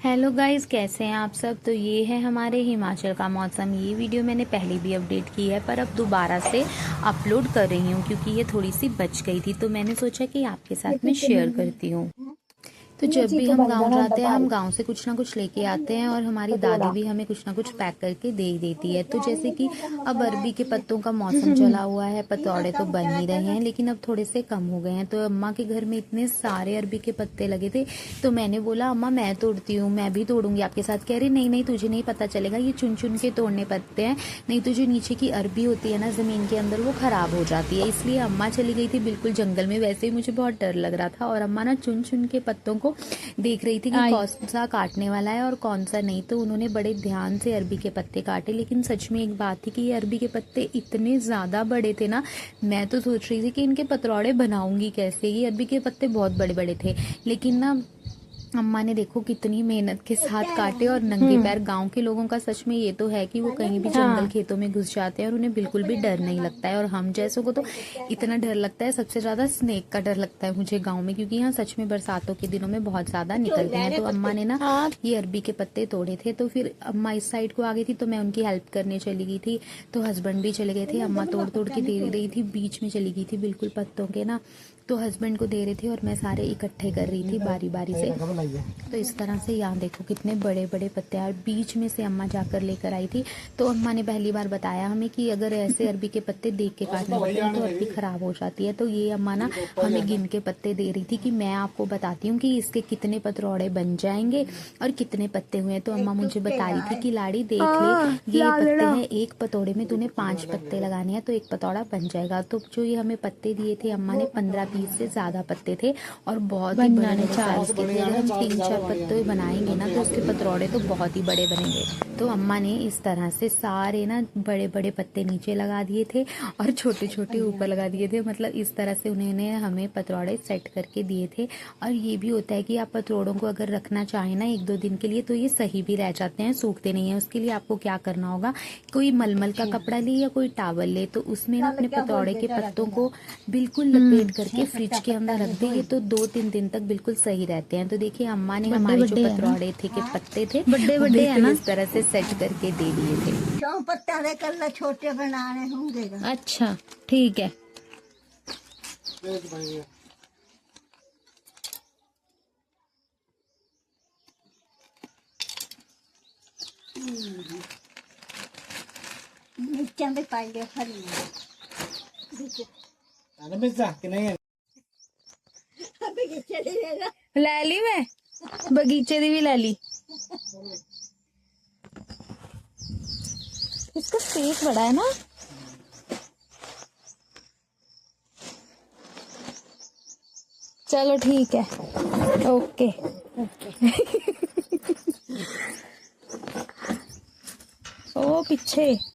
Hello guys, कैसे हैं आप सब। तो ये है हमारे हिमाचल का मौसम। ये वीडियो मैंने पहले भी अपडेट की है, पर अब दोबारा से अपलोड कर रही हूँ क्योंकि ये थोड़ी सी बच गई थी, तो मैंने सोचा कि आपके साथ में शेयर करती हूँ। तो जब भी हम गांव जाते हैं, हम गांव से कुछ ना कुछ लेके आते हैं और हमारी दादी भी हमें कुछ ना कुछ पैक करके दे ही देती है। तो जैसे कि अब अरबी के पत्तों का मौसम चला हुआ है, पतौड़े तो बन ही रहे हैं, लेकिन अब थोड़े से कम हो गए हैं। तो अम्मा के घर में इतने सारे अरबी के पत्ते लगे थे, तो मैंने बोला अम्मा मैं तोड़ती हूँ, मैं भी तोड़ूंगी आपके साथ। कह रही नहीं नहीं, तुझे नहीं पता चलेगा, ये चुन चुन के तोड़ने पड़ते हैं, नहीं तो जो नीचे की अरबी होती है ना जमीन के अंदर, वो खराब हो जाती है। इसलिए अम्मा चली गई थी बिल्कुल जंगल में। वैसे ही मुझे बहुत डर लग रहा था और अम्मा ना चुन चुन के पत्तों को देख रही थी कि कौन सा काटने वाला है और कौन सा नहीं। तो उन्होंने बड़े ध्यान से अरबी के पत्ते काटे। लेकिन सच में एक बात थी कि ये अरबी के पत्ते इतने ज़्यादा बड़े थे ना, मैं तो सोच रही थी कि इनके पतौड़े बनाऊंगी कैसे। ये अरबी के पत्ते बहुत बड़े बड़े थे, लेकिन ना अम्मा ने देखो कितनी मेहनत के साथ काटे और नंगे पैर। गांव के लोगों का सच में ये तो है कि वो कहीं भी जंगल खेतों में घुस जाते हैं और उन्हें बिल्कुल भी डर नहीं लगता है। और हम जैसों को तो इतना डर लगता है, सबसे ज्यादा स्नेक का डर लगता है मुझे गांव में, क्योंकि यहाँ सच में बरसातों के दिनों में बहुत ज्यादा निकलते हैं। तो अम्मा ने ना ये अरबी के पत्ते तोड़े थे, तो फिर अम्मा इस साइड को आ गई थी, तो मैं उनकी हेल्प करने चली गई थी। तो हस्बैंड भी चले गए थे। अम्मा तोड़ तोड़ के दे रही थी, बीच में चली गई थी बिल्कुल पत्तों के ना, तो हस्बैंड को दे रहे थे और मैं सारे इकट्ठे कर रही थी बारी बारी से। तो इस तरह से यहाँ देखो कितने बड़े बड़े पत्ते यार, बीच में से अम्मा जाकर लेकर आई थी। तो अम्मा ने पहली बार बताया हमें कि अगर ऐसे अरबी के पत्ते देख के काटने होते हैं तो अरबी खराब हो जाती है। तो ये अम्मा ना हमें गिन के पत्ते दे रही थी कि मैं आपको बताती हूँ कि इसके कितने पतरौड़े बन जाएंगे और कितने पत्ते हुए। तो अम्मा मुझे बता रही थी कि लाड़ी देख ले, ये पत्ते हैं, एक पतौड़े में तूने 5 पत्ते लगाने हैं तो एक पतौड़ा बन जाएगा। तो जो ये हमें पत्ते दिए थे अम्मा ने, 15-20 से ज्यादा पत्ते थे और बहुत ही बड़े बड़े साइज के थे। अगर हम 3-4 पत्ते बनाएंगे ना तो उसके पतौड़े तो बहुत ही बड़े बनेंगे। तो अम्मा ने इस तरह से सारे ना बड़े बड़े पत्ते नीचे लगा दिए थे और छोटे छोटे ऊपर लगा दिए थे। मतलब इस तरह से उन्होंने हमें पतौड़े सेट करके दिए थे। और ये भी होता है कि आप पतौड़ों को अगर रखना चाहें ना 1-2 दिन के लिए, तो ये सही भी रह जाते हैं, सूखते नहीं है। उसके लिए आपको क्या करना होगा, कोई मलमल का कपड़ा ले या कोई टावल ले, तो उसमें ना अपने पतौड़े के पत्तों को बिल्कुल लपेट करके फ्रिज के अंदर रख देंगे तो 2-3 दिन तक बिल्कुल सही रहते हैं। तो देखिए अम्मा ने हमारे जो पतौड़े थे के पत्ते थे बड़े बड़े है ना, इस तरह से सेट करके दे दिए थे। क्यों पत्ते कर छोटे बनाने होंगे। अच्छा ठीक है। मिर्चा भी पाइए हरी ਲੈ ਲਈ मैं बगीचे दी भी ले ली। इसका स्पेस बड़ा है ना। चलो ठीक है, ओके। ओ पीछे